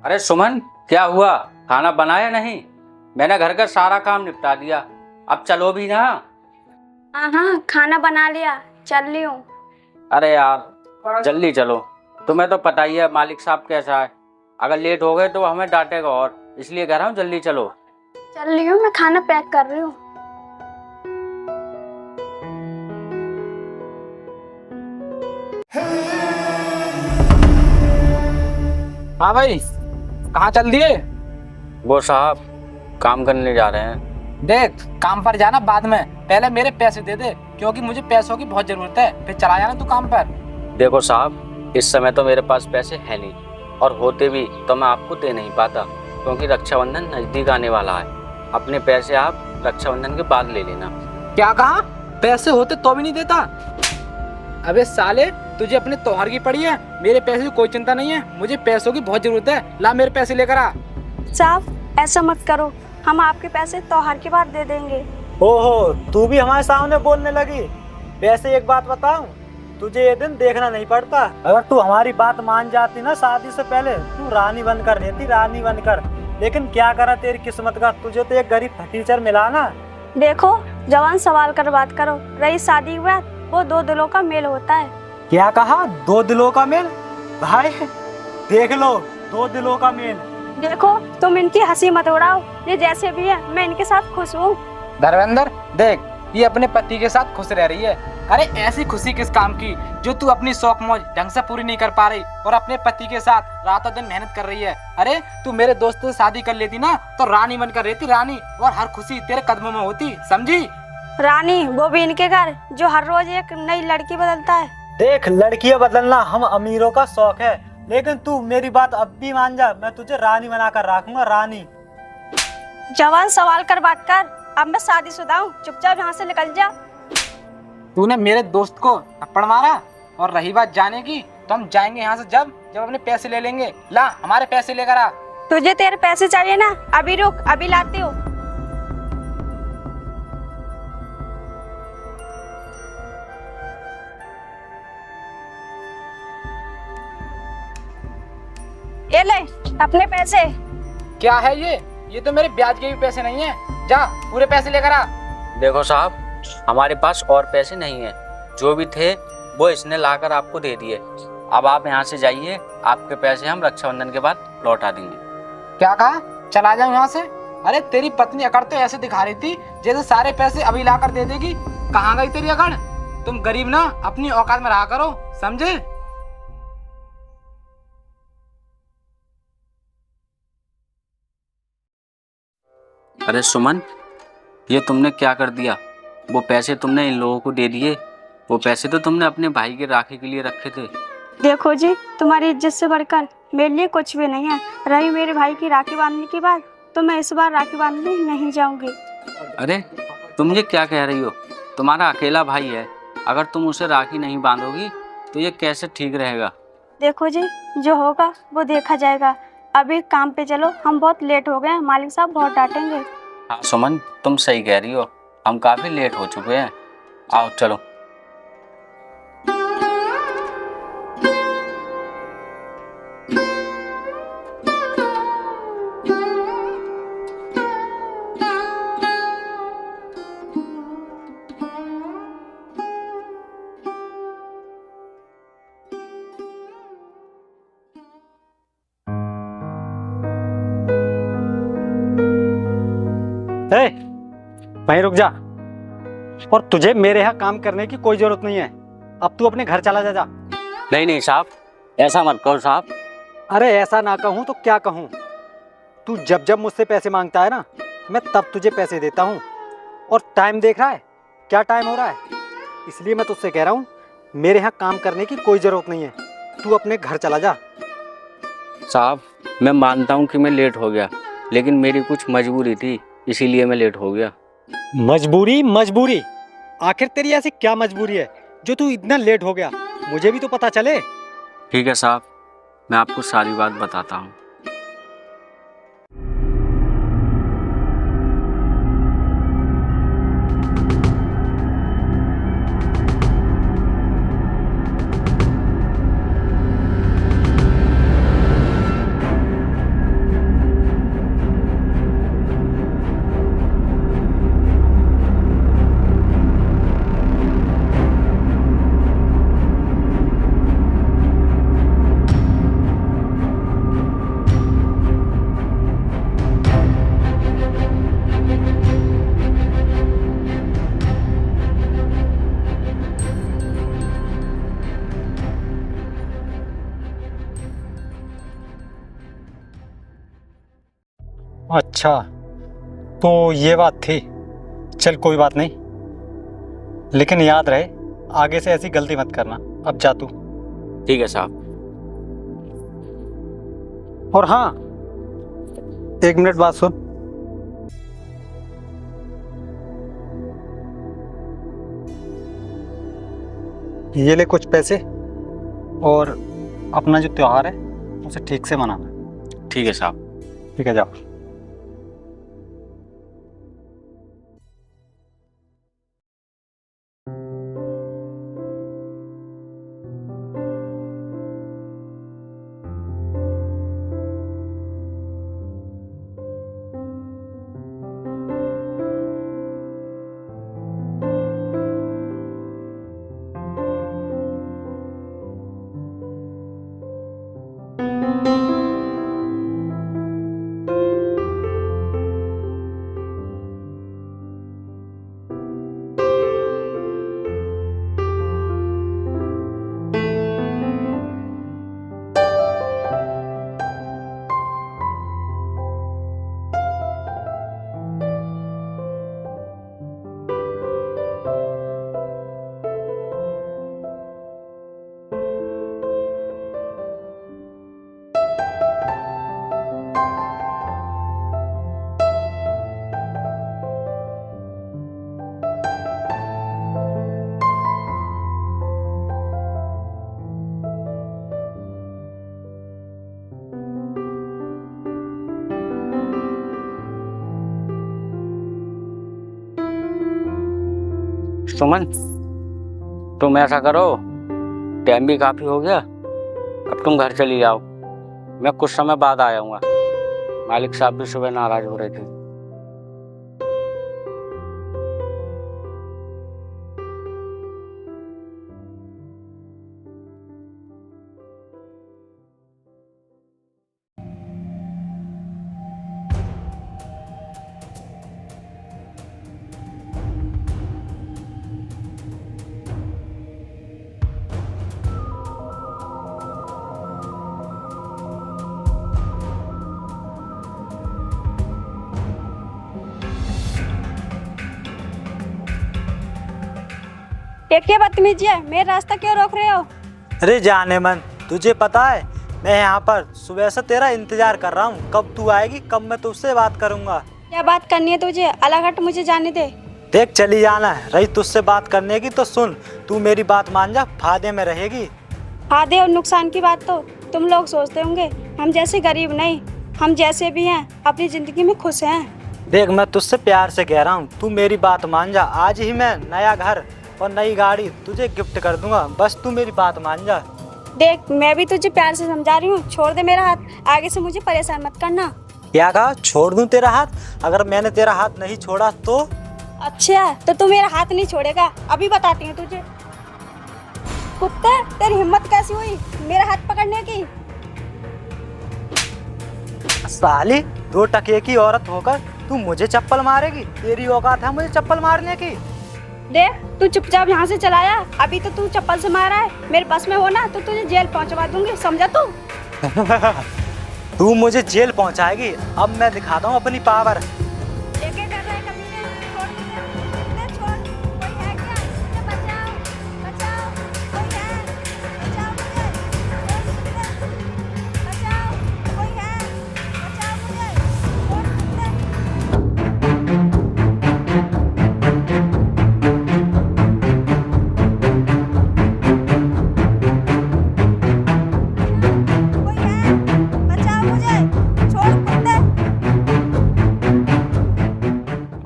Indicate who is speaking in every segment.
Speaker 1: अरे सुमन, क्या हुआ? खाना बनाया नहीं? मैंने घर का सारा काम निपटा दिया। अब चलो भी ना।
Speaker 2: हाँ, खाना बना लिया, चल रही हूँ।
Speaker 1: अरे यार जल्दी चलो। तुम्हें तो पता ही है मालिक साहब कैसा है। अगर लेट हो गए तो हमें डांटेगा, और इसलिए कह रहा हूँ जल्दी चलो।
Speaker 2: चल रही हूँ, मैं खाना पैक कर रही हूँ।
Speaker 3: हाँ भाई, कहाँ चल दिए?
Speaker 1: वो साहब काम करने जा रहे हैं।
Speaker 3: देख, काम पर जाना बाद में, पहले मेरे पैसे दे दे, क्योंकि मुझे पैसों की बहुत जरूरत है। फिर चला जाना तू काम पर।
Speaker 1: देखो साहब, इस समय तो मेरे पास पैसे हैं नहीं, और होते भी तो मैं आपको दे नहीं पाता, क्योंकि रक्षाबंधन नजदीक आने वाला है। अपने पैसे आप रक्षाबंधन के बाद ले लेना।
Speaker 3: क्या कहा? पैसे होते तो भी नहीं देता? अबे साले, तुझे अपने त्योहार की पड़ी है, मेरे पैसे की कोई चिंता नहीं है। मुझे पैसों की बहुत जरूरत है, ला मेरे पैसे लेकर आ।
Speaker 2: साहब ऐसा मत करो, हम आपके पैसे त्योहार के बाद दे देंगे।
Speaker 4: ओहो, तू भी हमारे सामने बोलने लगी। वैसे एक बात बताऊं, तुझे ये दिन देखना नहीं पड़ता। अगर तू हमारी बात मान जाती ना, शादी से पहले तू रानी बनकर रहती, रानी बनकर। लेकिन क्या करा तेरी किस्मत का, तुझे तो एक गरीब फटीचर मिला ना।
Speaker 2: देखो जवान, सवाल कर बात करो। रही शादी हुआ, वो दो दिलों का मेल होता है।
Speaker 4: क्या कहा? दो दिलों का मेल? भाई देख लो, दो दिलों का मेल।
Speaker 2: देखो तुम इनकी हंसी मत उड़ाओ, ये जैसे भी है मैं इनके साथ खुश हूँ।
Speaker 3: धर्मेंद्र देख, ये अपने पति के साथ खुश रह रही है। अरे ऐसी खुशी किस काम की, जो तू अपनी शौक मौज ढंग से पूरी नहीं कर पा रही और अपने पति के साथ रातों दिन मेहनत कर रही है। अरे तू मेरे दोस्त से शादी कर लेती ना, तो रानी बनकर रहती, रानी, और हर खुशी तेरे कदमों में होती, समझी?
Speaker 2: रानी वो भी इनके घर, जो हर रोज एक नई लड़की बदलता है।
Speaker 4: देख, लड़कियां बदलना हम अमीरों का शौक है, लेकिन तू मेरी बात अब भी मान जा। मैं तुझे रानी बनाकर रखूंगा, रानी।
Speaker 2: जवान सवाल कर बात कर। अब मैं शादीशुदा हूँ, चुपचाप यहाँ से निकल जा।
Speaker 3: तूने मेरे दोस्त को थप्पड़ मारा, और रही बात जाने की, तो हम जाएंगे यहाँ से जब जब अपने पैसे ले लेंगे। ला हमारे पैसे लेकर आ।
Speaker 2: तुझे तेरे पैसे चाहिए ना? अभी रुक, अभी लाती हूँ। ये ले अपने पैसे।
Speaker 3: क्या है ये तो मेरे ब्याज के भी पैसे नहीं है। जा पूरे पैसे लेकर आ।
Speaker 1: देखो साहब, हमारे पास और पैसे नहीं है, जो भी थे वो इसने लाकर आपको दे दिए। अब आप यहाँ से जाइए, आपके पैसे हम रक्षाबंधन के बाद लौटा देंगे।
Speaker 3: क्या कहा? चला जाऊं यहाँ से? अरे तेरी पत्नी अकड़ तो ऐसे दिखा रही थी जैसे सारे पैसे अभी लाकर दे देगी। कहाँ गई तेरी अकड़? तुम गरीब ना, अपनी औकात में रहा करो, समझे?
Speaker 1: अरे सुमन, ये तुमने क्या कर दिया? वो पैसे तुमने इन लोगों को दे दिए। वो पैसे तो तुमने अपने भाई के राखी के लिए रखे थे।
Speaker 2: देखो जी, तुम्हारी इज्जत से बढ़कर मेरे लिए कुछ भी नहीं है। रही मेरे भाई की राखी बांधने की बात, तो मैं इस बार राखी बांधने नहीं जाऊंगी।
Speaker 1: अरे तुम ये क्या कह रही हो? तुम्हारा अकेला भाई है, अगर तुम उसे राखी नहीं बांधोगी तो ये कैसे ठीक रहेगा?
Speaker 2: देखो जी, जो होगा वो देखा जाएगा। अभी काम पे चलो, हम बहुत लेट हो गए हैं, मालिक साहब बहुत डांटेंगे।
Speaker 1: हाँ सुमन, तुम सही कह रही हो, हम काफी लेट हो चुके हैं। आओ चलो।
Speaker 4: ए, वहीं रुक जा। और तुझे मेरे यहाँ काम करने की कोई जरूरत नहीं है। अब तू अपने घर चला जा।
Speaker 1: नहीं नहीं साहब, ऐसा मत करो साहब।
Speaker 4: अरे ऐसा ना कहूँ तो क्या कहूँ? तू जब जब मुझसे पैसे मांगता है ना, मैं तब तुझे पैसे देता हूँ। और टाइम देख रहा है क्या टाइम हो रहा है? इसलिए मैं तुझसे कह रहा हूँ, मेरे यहाँ काम करने की कोई ज़रूरत नहीं है। तू अपने घर चला जा।
Speaker 1: साहब मैं मानता हूँ कि मैं लेट हो गया, लेकिन मेरी कुछ मजबूरी थी, इसीलिए मैं लेट हो गया।
Speaker 4: मजबूरी? मजबूरी? आखिर तेरी ऐसी क्या मजबूरी है जो तू इतना लेट हो गया? मुझे भी तो पता चले।
Speaker 1: ठीक है साहब, मैं आपको सारी बात बताता हूँ।
Speaker 4: अच्छा, तो ये बात थी। चल कोई बात नहीं, लेकिन याद रहे आगे से ऐसी गलती मत करना। अब जा तू।
Speaker 1: ठीक है साहब।
Speaker 4: और हाँ, 1 मिनट बात सुन। ये ले कुछ पैसे, और अपना जो त्योहार है उसे ठीक से मनाना।
Speaker 1: ठीक है साहब।
Speaker 4: ठीक है, जाओ।
Speaker 1: सुमन, तुम ऐसा करो, टाइम भी काफ़ी हो गया, अब तुम घर चली जाओ। मैं कुछ समय बाद आ जाऊँगा। मालिक साहब भी सुबह नाराज हो रहे थे।
Speaker 2: ये क्या बदतमीजी है? मेरा रास्ता क्यों रोक रहे हो?
Speaker 5: अरे जाने मन, तुझे पता है मैं यहाँ पर सुबह से तेरा इंतजार कर रहा हूँ। कब तू आएगी, कब मैं तुझसे बात करूँगा।
Speaker 2: क्या बात करनी है तुझे? अलग हट, मुझे जाने दे।
Speaker 5: देख, चली जाना है। रही तुझसे बात करने की तो सुन, तू मेरी बात मान जा, फायदे में रहेगी।
Speaker 2: फायदे और नुकसान की बात तो तुम लोग सोचते होंगे, हम जैसे गरीब नहीं, हम जैसे भी हैं अपनी जिंदगी में खुश हैं।
Speaker 5: देख, मैं तुझसे प्यार से कह रहा हूँ, तू मेरी बात मान जा। आज ही मैं नया घर और नई गाड़ी तुझे गिफ्ट कर दूंगा, बस तू मेरी बात मान जा।
Speaker 2: देख, मैं भी तुझे प्यार से समझा रही हूँ, छोड़ दे मेरा हाथ, आगे से मुझे परेशान मत करना।
Speaker 5: क्या कहा? छोड़ दूं तेरा हाथ? अगर मैंने तेरा हाथ नहीं छोड़ा तो?
Speaker 2: अच्छा, तो तू मेरा हाथ नहीं छोड़ेगा? अभी बताती हूँ तुझे। कुत्ते, तेरी हिम्मत कैसी हुई मेरा हाथ पकड़ने की?
Speaker 5: साली, 2 टके की औरत होकर तू मुझे चप्पल मारेगी? तेरी औकात है मुझे चप्पल मारने की?
Speaker 2: देख, तू चुपचाप यहाँ से चला जा। अभी तो तू चप्पल से मारा है, मेरे पास में हो ना तो तुझे जेल पहुँचवा दूंगी, समझा तू?
Speaker 5: तू मुझे जेल पहुँचाएगी? अब मैं दिखाता हूँ अपनी पावर।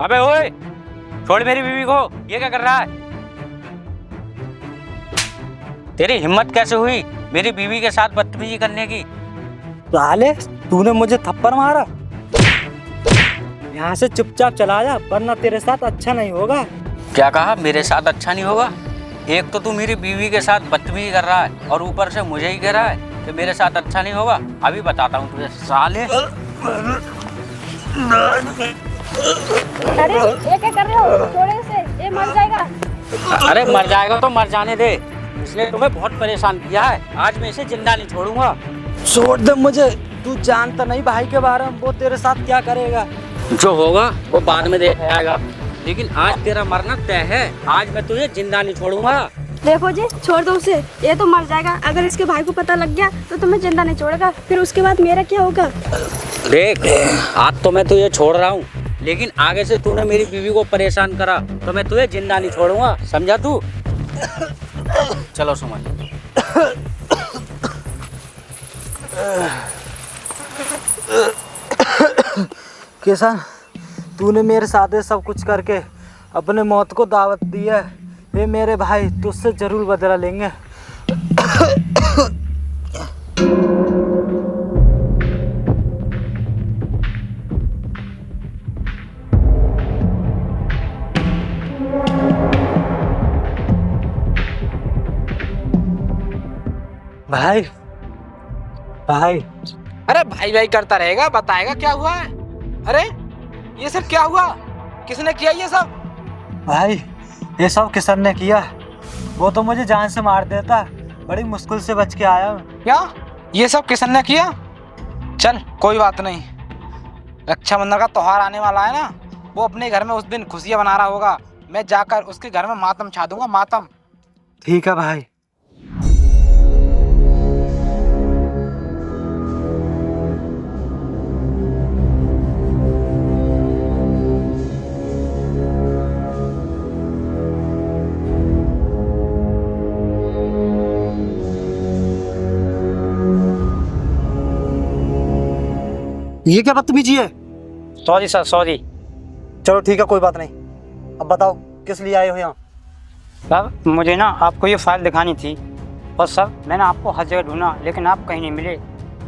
Speaker 1: अबे ओए, छोड़ मेरी बीवी को। ये क्या कर रहा है? तेरी हिम्मत कैसे हुई मेरी बीवी के साथ बदतमीजी करने की?
Speaker 5: साले, तूने मुझे थप्पड़ मारा? यहाँ से चुपचाप चला जा, वरना तेरे साथ अच्छा नहीं होगा।
Speaker 1: क्या कहा? मेरे साथ अच्छा नहीं होगा? एक तो तू मेरी बीवी के साथ बदतमीजी कर रहा है और ऊपर से मुझे ही कह रहा है कि मेरे साथ अच्छा नहीं होगा। अभी बताता हूँ तुझे साले।
Speaker 2: अरे, ये क्या कर रहे हो? छोड़े इसे, ये मर जाएगा।
Speaker 1: अरे मर जाएगा तो मर जाने दे, इसलिए तुम्हें बहुत परेशान किया है। आज मैं इसे जिंदा नहीं छोड़ूंगा।
Speaker 5: छोड़ दे मुझे। तू जानता नहीं भाई के बारे में, वो तेरे साथ क्या करेगा।
Speaker 1: जो होगा वो बाद में देखा जाएगा, लेकिन आज तेरा मरना तय है। आज मैं तुझे जिंदा नहीं छोड़ूंगा।
Speaker 2: देखो जी, छोड़ दो उसे, ये तो मर जाएगा। अगर इसके भाई को पता लग गया तो तुम्हें जिंदा नहीं छोड़ेगा, फिर उसके बाद मेरा क्या होगा?
Speaker 1: देख, आज तो मैं तुझे छोड़ रहा हूँ, लेकिन आगे से तूने मेरी बीवी को परेशान करा तो मैं तुझे जिंदा नहीं छोड़ूंगा, समझा तू? चलो सुमन।
Speaker 5: किसान, तूने मेरे साथ सब कुछ करके अपने मौत को दावत दी है। ये मेरे भाई तुझसे जरूर बदला लेंगे। भाई भाई
Speaker 3: अरे भाई भाई करता रहेगा, बताएगा क्या हुआ है? अरे ये सब क्या हुआ? किसने किया ये सब?
Speaker 5: भाई ये सब किशन ने किया। वो तो मुझे जान से मार देता, बड़ी मुश्किल से बच के आया हूँ।
Speaker 3: क्या ये सब किशन ने किया? चल कोई बात नहीं, रक्षाबंधन का त्योहार आने वाला है ना, वो अपने घर में उस दिन खुशियाँ मना रहा होगा। मैं जाकर उसके घर में मातम छा दूंगा, मातम।
Speaker 5: ठीक है भाई।
Speaker 4: ये क्या बदतमीजी है?
Speaker 1: Sorry sir, sorry.
Speaker 4: चलो ठीक है, कोई बात नहीं। अब बताओ किस लिए आए हो यहाँ?
Speaker 6: सर मुझे ना आपको ये फाइल दिखानी थी, और सर मैंने आपको हर जगह ढूंढा लेकिन आप कहीं नहीं मिले।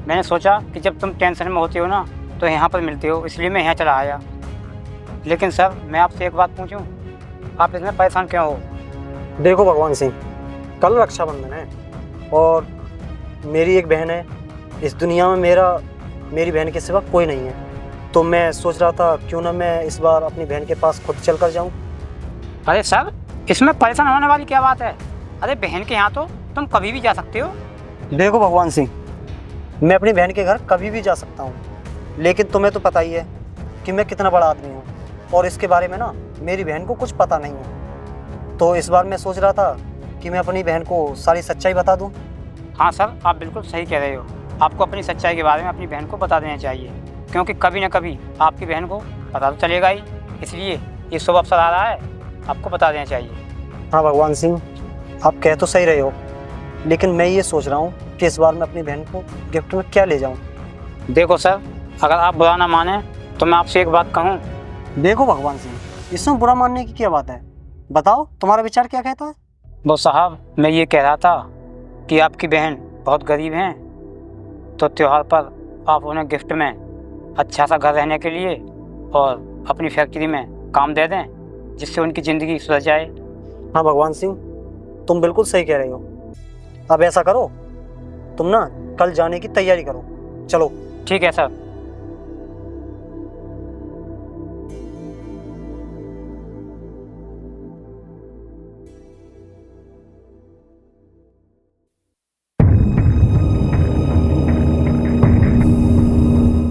Speaker 6: मैंने सोचा कि जब तुम टेंशन में होते हो ना तो यहाँ पर मिलते हो, इसलिए मैं यहाँ चला आया। लेकिन सर मैं आपसे एक बात पूछूं, आप इसमें परेशान क्यों हो?
Speaker 4: देखो भगवान सिंह, कल रक्षाबंधन है और मेरी एक बहन है। इस दुनिया में मेरी बहन के सिवा कोई नहीं है, तो मैं सोच रहा था क्यों ना मैं इस बार अपनी बहन के पास खुद चल कर जाऊँ।
Speaker 6: अरे सर इसमें परेशान होने वाली क्या बात है? अरे बहन के यहाँ तो तुम कभी भी जा सकते हो।
Speaker 4: देखो भगवान सिंह, मैं अपनी बहन के घर कभी भी जा सकता हूँ, लेकिन तुम्हें तो पता ही है कि मैं कितना बड़ा आदमी हूँ और इसके बारे में ना मेरी बहन को कुछ पता नहीं है। तो इस बार मैं सोच रहा था कि मैं अपनी बहन को सारी सच्चाई बता दूँ।
Speaker 6: हाँ सर आप बिल्कुल सही कह रहे हो, आपको अपनी सच्चाई के बारे में अपनी बहन को बता देना चाहिए, क्योंकि कभी न कभी आपकी बहन को पता तो चलेगा ही। इसलिए ये शुभ अवसर आ रहा है, आपको बता देना चाहिए।
Speaker 4: हाँ भगवान सिंह, आप कह तो सही रहे हो, लेकिन मैं ये सोच रहा हूँ कि इस बार मैं अपनी बहन को गिफ्ट में क्या ले जाऊँ।
Speaker 6: देखो सर, अगर आप बुरा ना माने तो मैं आपसे एक बात कहूँ।
Speaker 4: देखो भगवान सिंह, इसमें बुरा मानने की क्या बात है? बताओ तुम्हारा विचार क्या कहता है?
Speaker 6: वो साहब, मैं ये कह रहा था कि आपकी बहन बहुत गरीब हैं, तो त्योहार पर आप उन्हें गिफ्ट में अच्छा सा घर रहने के लिए और अपनी फैक्ट्री में काम दे दें, जिससे उनकी ज़िंदगी सुधर जाए।
Speaker 4: हाँ भगवान सिंह, तुम बिल्कुल सही कह रहे हो। अब ऐसा करो, तुम ना कल जाने की तैयारी करो। चलो।
Speaker 6: ठीक है सर।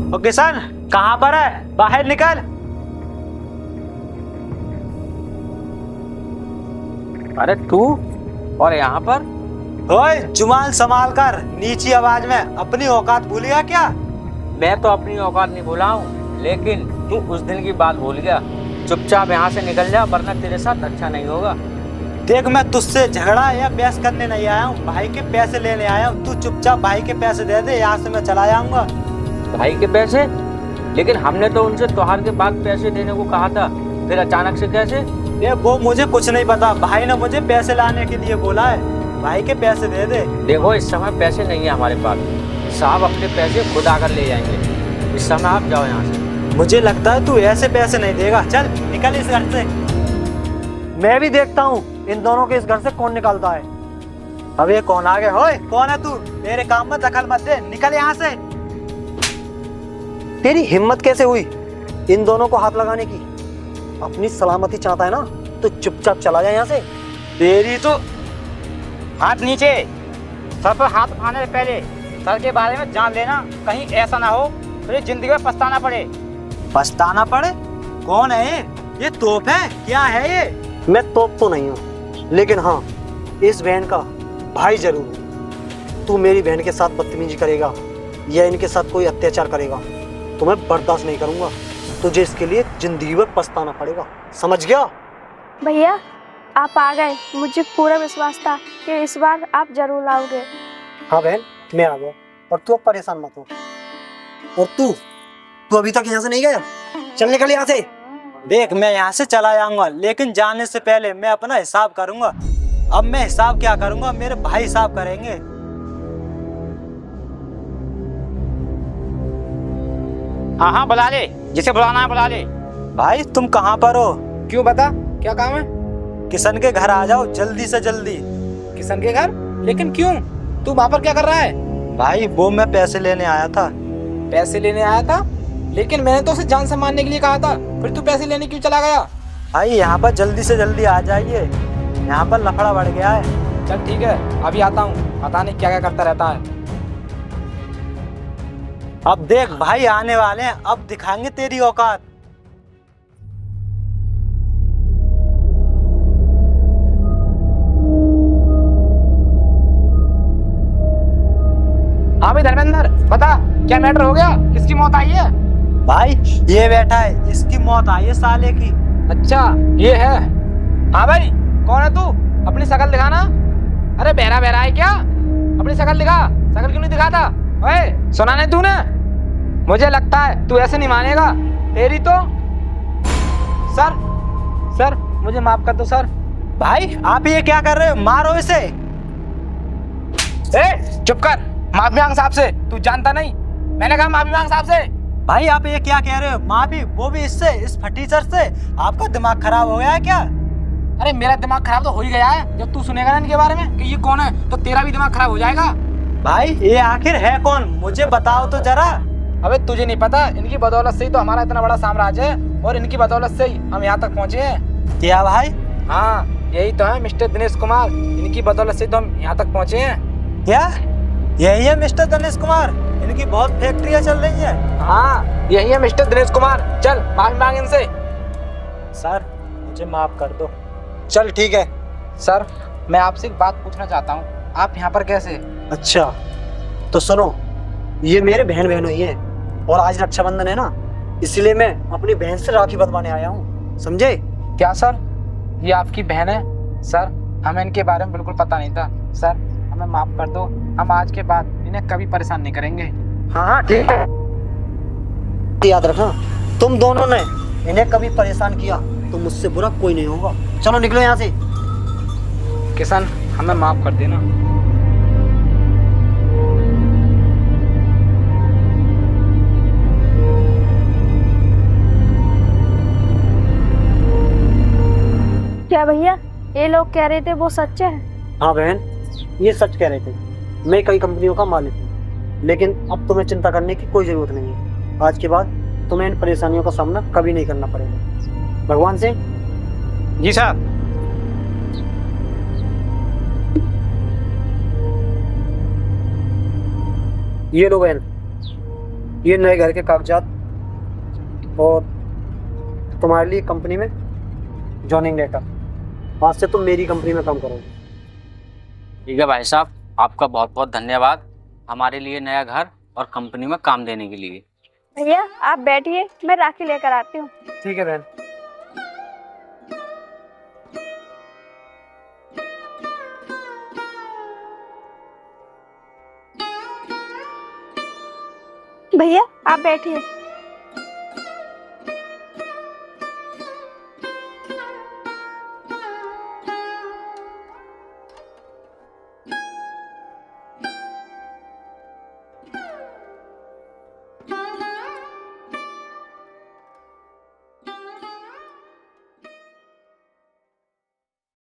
Speaker 5: ओ किशन, कहाँ पर है? बाहर निकल।
Speaker 1: अरे तू और यहाँ पर?
Speaker 5: ओए जुबान संभाल कर, नीची आवाज में। अपनी औकात भूल गया क्या?
Speaker 1: मैं तो अपनी औकात नहीं भूला हूँ, लेकिन तू उस दिन की बात भूल गया। चुपचाप यहाँ से निकल जा, वरना तेरे साथ अच्छा नहीं होगा।
Speaker 5: देख, मैं तुझसे झगड़ा या बहस करने नहीं आया हूँ, भाई के पैसे लेने आया हूँ। तू चुपचाप भाई के पैसे दे दे, यहाँ से मैं चला जाऊंगा।
Speaker 1: भाई के पैसे? लेकिन हमने तो उनसे त्योहार के बाद पैसे देने को कहा था, फिर अचानक से कैसे?
Speaker 5: ये वो मुझे कुछ नहीं पता, भाई ने मुझे पैसे लाने के लिए बोला है। भाई के पैसे दे दे।
Speaker 1: देखो, इस समय पैसे नहीं है हमारे पास, साहब अपने पैसे खुद आकर ले जाएंगे। इस समय आप जाओ यहाँ से।
Speaker 5: मुझे लगता है तू ऐसे पैसे नहीं देगा। चल निकल इस घर से।
Speaker 4: मैं भी देखता हूँ इन दोनों के इस घर से कौन निकालता है।
Speaker 5: अब ये कौन आ गया? ओए कौन है तू? मेरे काम में दखल मत दे, निकल यहाँ से।
Speaker 4: तेरी हिम्मत कैसे हुई इन दोनों को हाथ लगाने की? अपनी सलामती चाहता है ना तो चुपचाप चला जाए यहाँ से।
Speaker 6: तेरी तो हाथ नीचे, सर पर हाथ उठाने से पहले सर के बारे में जान लेना, कहीं ऐसा ना हो फिर जिंदगी में पछताना पड़े।
Speaker 5: पछताना पड़े? कौन है ये? ये तोप है? क्या है ये?
Speaker 4: मैं तोप तो नहीं हूँ, लेकिन हाँ इस बहन का भाई जरूर हूँ। तू मेरी बहन के साथ बदतमीजी करेगा या इनके साथ कोई अत्याचार करेगा तो मैं बर्दाश्त नहीं करूँगा। तुझे इसके लिए जिंदगी भर पछताना पड़ेगा, समझ गया?
Speaker 2: भैया आप आ गए, मुझे पूरा विश्वास था कि इस बार आप जरूर आओगे।
Speaker 4: हाँ बहन, मैं आ गया और तू अब परेशान मत हो। और तू अभी तक यहाँ से नहीं गया? चल निकल यहाँ से।
Speaker 5: देख, मैं यहाँ से चला जाऊंगा, लेकिन जाने से पहले मैं अपना हिसाब करूंगा। अब मैं हिसाब क्या करूंगा, मेरे भाई हिसाब करेंगे।
Speaker 6: हाँ हाँ बुला ले, जिसे बुलाना है बुला ले।
Speaker 5: भाई तुम कहाँ पर हो?
Speaker 3: क्यों, बता क्या काम है?
Speaker 5: किशन के घर आ जाओ जल्दी से जल्दी।
Speaker 3: किशन के घर? लेकिन क्यों, तू वहाँ पर क्या कर रहा है?
Speaker 5: भाई वो मैं पैसे लेने आया था।
Speaker 3: पैसे लेने आया था? लेकिन मैंने तो उसे जान से मारने के लिए कहा था, फिर तू पैसे लेने क्यों चला गया?
Speaker 5: भाई यहाँ पर जल्दी से जल्दी आ जाइए, यहाँ पर लफड़ा बढ़ गया है।
Speaker 3: चल ठीक है, अभी आता हूँ। पता नहीं क्या क्या करता रहता है।
Speaker 5: अब देख भाई आने वाले हैं, अब दिखाएंगे तेरी औकात।
Speaker 3: हाँ भाई धर्मेंद्र, बता क्या मैटर हो गया, किसकी मौत आई है?
Speaker 5: भाई ये बैठा है, इसकी मौत आई है साले की।
Speaker 3: अच्छा ये है। हाँ भाई कौन है तू, अपनी शकल दिखाना। अरे बहरा बहरा है क्या, अपनी शकल दिखा। शकल क्यों नहीं दिखाता? ओए सुना नहीं तूने? मुझे लगता है तू ऐसे नहीं मानेगा, तेरी तो। सर मुझे माफ कर दो सर।
Speaker 5: भाई आप ये क्या कर रहे हो, मारो इसे।
Speaker 3: चुप कर, माफी मांग साहब से। तू जानता नहीं, मैंने कहा माफी मांग साहब से।
Speaker 5: भाई आप ये क्या कह रहे हो, माफी? वो भी इससे, इस फटीचर से? आपका दिमाग खराब हो गया है क्या?
Speaker 3: अरे मेरा दिमाग खराब तो हो ही गया है, जब तू सुनेगा ना इनके बारे में कि ये कौन है तो तेरा भी दिमाग खराब हो जाएगा।
Speaker 5: भाई ये आखिर है कौन, मुझे बताओ तो जरा।
Speaker 3: अबे तुझे नहीं पता, इनकी बदौलत से ही तो हमारा इतना बड़ा साम्राज्य है, और इनकी बदौलत से ही हम यहाँ तक पहुँचे हैं।
Speaker 5: क्या भाई?
Speaker 3: हाँ यही तो है मिस्टर दिनेश कुमार, इनकी बदौलत से तो हम यहाँ तक पहुँचे हैं।
Speaker 5: क्या यही है मिस्टर दिनेश कुमार? इनकी बहुत फैक्ट्रियाँ चल रही है।
Speaker 3: हाँ यही है मिस्टर दिनेश कुमार। चल माफी मांग इनसे।
Speaker 5: सर मुझे माफ कर दो।
Speaker 3: चल ठीक है। सर मैं आपसे एक बात पूछना चाहता हूँ, आप यहाँ पर कैसे?
Speaker 4: अच्छा तो सुनो, ये मेरे बहन बहनोई है और आज रक्षाबंधन है ना, इसलिए मैं अपनी बहन से राखी बंधवाने आया हूँ, समझे?
Speaker 3: क्या सर ये आपकी बहन है? सर हमें इनके बारे में बिल्कुल पता नहीं था। सर हमें माफ कर दो, हम आज के बाद इन्हें कभी परेशान नहीं करेंगे।
Speaker 4: हाँ ठीक है। याद रखना, तुम दोनों ने इन्हें कभी परेशान किया तो मुझसे बुरा कोई नहीं होगा। चलो निकलो यहाँ से।
Speaker 3: किशन हमें माफ कर देना।
Speaker 2: क्या भैया ये लोग कह रहे थे वो सच है?
Speaker 4: हाँ बहन, ये सच कह रहे थे। मैं कई कंपनियों का मालिक हूँ, लेकिन अब तुम्हें चिंता करने की कोई ज़रूरत नहीं है। आज के बाद तुम्हें इन परेशानियों का सामना कभी नहीं करना पड़ेगा। भगवान से।
Speaker 6: जी सर।
Speaker 4: ये लो बहन, ये नए घर के कागजात और तुम्हारे लिए कंपनी में जॉइनिंग लेटर। आज से तुम मेरी कंपनी में काम करोगे।
Speaker 1: ठीक है भाई साहब, आपका बहुत बहुत धन्यवाद हमारे लिए नया घर और कंपनी में काम देने के लिए।
Speaker 2: भैया आप बैठिए, मैं राखी लेकर आती हूँ।
Speaker 4: ठीक है बहन।
Speaker 2: भैया आप बैठिए।